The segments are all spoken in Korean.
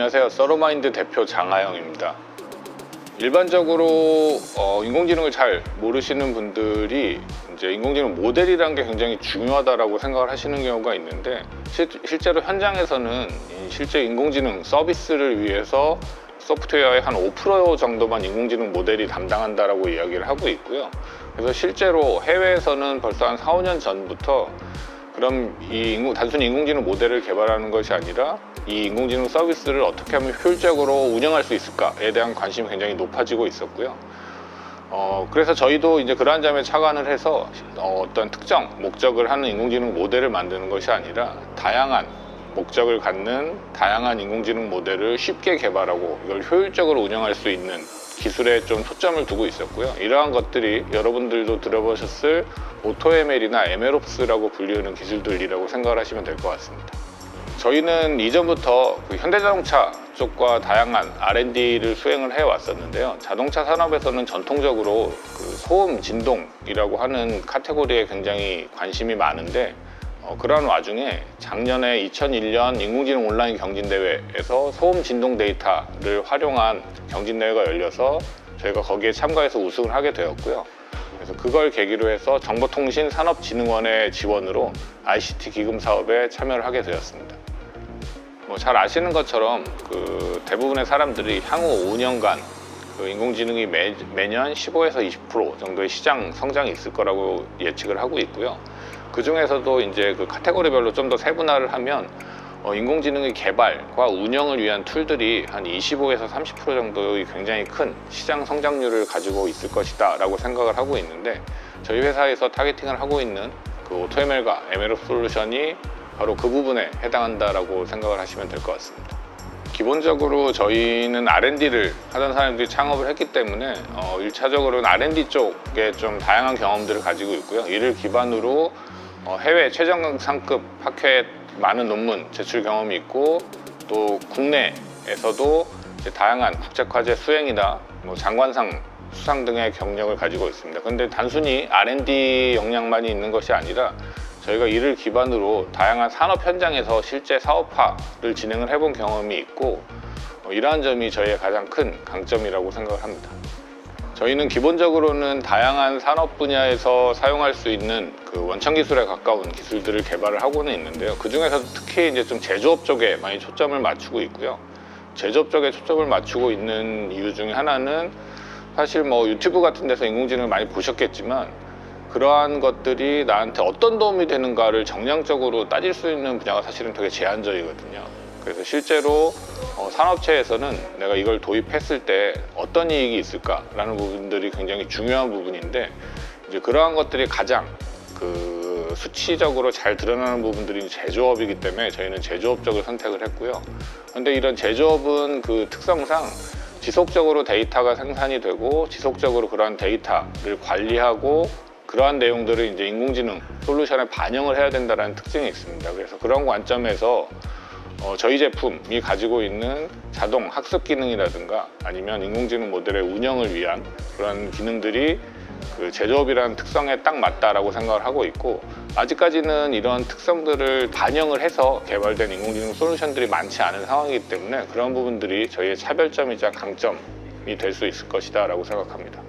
안녕하세요. 서로마인드 대표 장하영입니다. 일반적으로 인공지능을 잘 모르시는 분들이 이제 인공지능 모델이라는 게 굉장히 중요하다고 생각을 하시는 경우가 있는데, 실제로 현장에서는 실제 인공지능 서비스를 위해서 소프트웨어의 한 5% 정도만 인공지능 모델이 담당한다라고 이야기를 하고 있고요. 그래서 실제로 해외에서는 벌써 한 4, 5년 전부터 그럼 단순히 인공지능 모델을 개발하는 것이 아니라 이 인공지능 서비스를 어떻게 하면 효율적으로 운영할 수 있을까에 대한 관심이 굉장히 높아지고 있었고요. 그래서 저희도 이제 그러한 점에 착안을 해서 어떤 특정 목적을 하는 인공지능 모델을 만드는 것이 아니라 다양한 목적을 갖는 다양한 인공지능 모델을 쉽게 개발하고 이걸 효율적으로 운영할 수 있는 기술에 좀 초점을 두고 있었고요. 이러한 것들이 여러분들도 들어보셨을 AutoML이나 MLOps라고 불리는 기술들이라고 생각을 하시면 될 것 같습니다. 저희는 이전부터 현대자동차 쪽과 다양한 R&D를 수행을 해왔었는데요. 자동차 산업에서는 전통적으로 소음 진동이라고 하는 카테고리에 굉장히 관심이 많은데, 그러한 와중에 작년에 2001년 인공지능 온라인 경진대회에서 소음 진동 데이터를 활용한 경진대회가 열려서 저희가 거기에 참가해서 우승을 하게 되었고요. 그래서 그걸 계기로 해서 정보통신산업진흥원의 지원으로 ICT 기금 사업에 참여를 하게 되었습니다. 잘 아시는 것처럼 대부분의 사람들이 향후 5년간 인공지능이 매년 15에서 20% 정도의 시장 성장이 있을 거라고 예측을 하고 있고요. 그 중에서도 이제 카테고리별로 좀 더 세분화를 하면 인공지능의 개발과 운영을 위한 툴들이 한 25에서 30% 정도의 굉장히 큰 시장 성장률을 가지고 있을 것이다 라고 생각을 하고 있는데, 저희 회사에서 타겟팅을 하고 있는 AutoML과 MLOps 솔루션이 바로 그 부분에 해당한다라고 생각을 하시면 될 것 같습니다. 기본적으로 저희는 R&D를 하던 사람들이 창업을 했기 때문에 1차적으로는 R&D 쪽에 좀 다양한 경험들을 가지고 있고요. 이를 기반으로 해외 최정상급 학회에 많은 논문 제출 경험이 있고, 또 국내에서도 다양한 국제과제 수행이나 장관상 수상 등의 경력을 가지고 있습니다. 그런데 단순히 R&D 역량만이 있는 것이 아니라 저희가 이를 기반으로 다양한 산업 현장에서 실제 사업화를 진행을 해본 경험이 있고, 이러한 점이 저희의 가장 큰 강점이라고 생각을 합니다. 저희는 기본적으로는 다양한 산업 분야에서 사용할 수 있는 원천 기술에 가까운 기술들을 개발을 하고는 있는데요. 그 중에서도 특히 이제 좀 제조업 쪽에 많이 초점을 맞추고 있고요. 제조업 쪽에 초점을 맞추고 있는 이유 중에 하나는 사실 유튜브 같은 데서 인공지능을 많이 보셨겠지만, 그러한 것들이 나한테 어떤 도움이 되는가를 정량적으로 따질 수 있는 분야가 사실은 되게 제한적이거든요. 그래서 실제로 산업체에서는 내가 이걸 도입했을 때 어떤 이익이 있을까라는 부분들이 굉장히 중요한 부분인데, 이제 그러한 것들이 가장 수치적으로 잘 드러나는 부분들이 제조업이기 때문에 저희는 제조업 쪽을 선택을 했고요. 그런데 이런 제조업은 특성상 지속적으로 데이터가 생산이 되고 지속적으로 그러한 데이터를 관리하고 그러한 내용들을 이제 인공지능 솔루션에 반영을 해야 된다는 특징이 있습니다. 그래서 그런 관점에서 저희 제품이 가지고 있는 자동 학습 기능이라든가 아니면 인공지능 모델의 운영을 위한 그런 기능들이 제조업이라는 특성에 딱 맞다라고 생각을 하고 있고, 아직까지는 이런 특성들을 반영을 해서 개발된 인공지능 솔루션들이 많지 않은 상황이기 때문에 그런 부분들이 저희의 차별점이자 강점이 될 수 있을 것이다 라고 생각합니다.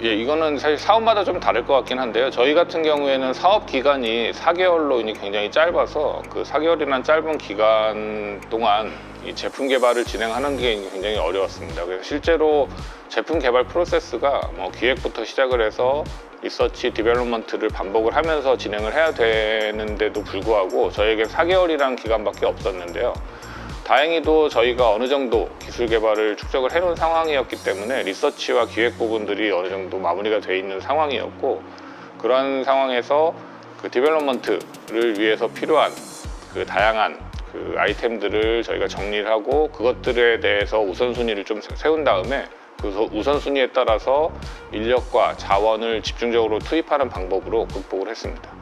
이거는 사실 사업마다 좀 다를 것 같긴 한데요. 저희 같은 경우에는 사업 기간이 4개월로 굉장히 짧아서 4개월이라는 짧은 기간 동안 이 제품 개발을 진행하는 게 굉장히 어려웠습니다. 그래서 실제로 제품 개발 프로세스가 기획부터 시작을 해서 리서치, 디벨롭먼트를 반복을 하면서 진행을 해야 되는데도 불구하고 저희에게 4개월이라는 기간밖에 없었는데요. 다행히도 저희가 어느 정도 기술 개발을 축적을 해놓은 상황이었기 때문에 리서치와 기획 부분들이 어느 정도 마무리가 돼 있는 상황이었고, 그런 상황에서 디벨롭먼트를 위해서 필요한 다양한 아이템들을 저희가 정리를 하고 그것들에 대해서 우선순위를 좀 세운 다음에 그 우선순위에 따라서 인력과 자원을 집중적으로 투입하는 방법으로 극복을 했습니다.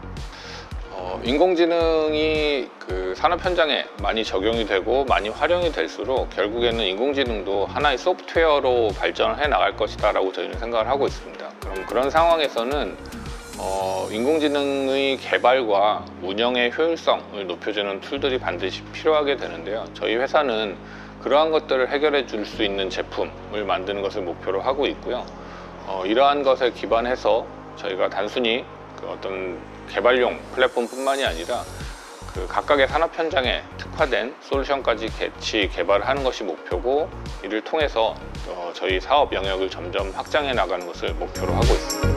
인공지능이 산업 현장에 많이 적용이 되고 많이 활용이 될수록 결국에는 인공지능도 하나의 소프트웨어로 발전을 해 나갈 것이다 라고 저희는 생각을 하고 있습니다. 그럼 그런 상황에서는 인공지능의 개발과 운영의 효율성을 높여주는 툴들이 반드시 필요하게 되는데요. 저희 회사는 그러한 것들을 해결해 줄 수 있는 제품을 만드는 것을 목표로 하고 있고요. 이러한 것에 기반해서 저희가 단순히 그 어떤 개발용 플랫폼뿐만이 아니라 그 각각의 산업 현장에 특화된 솔루션까지 같이 개발하는 것이 목표고, 이를 통해서 저희 사업 영역을 점점 확장해 나가는 것을 목표로 하고 있습니다.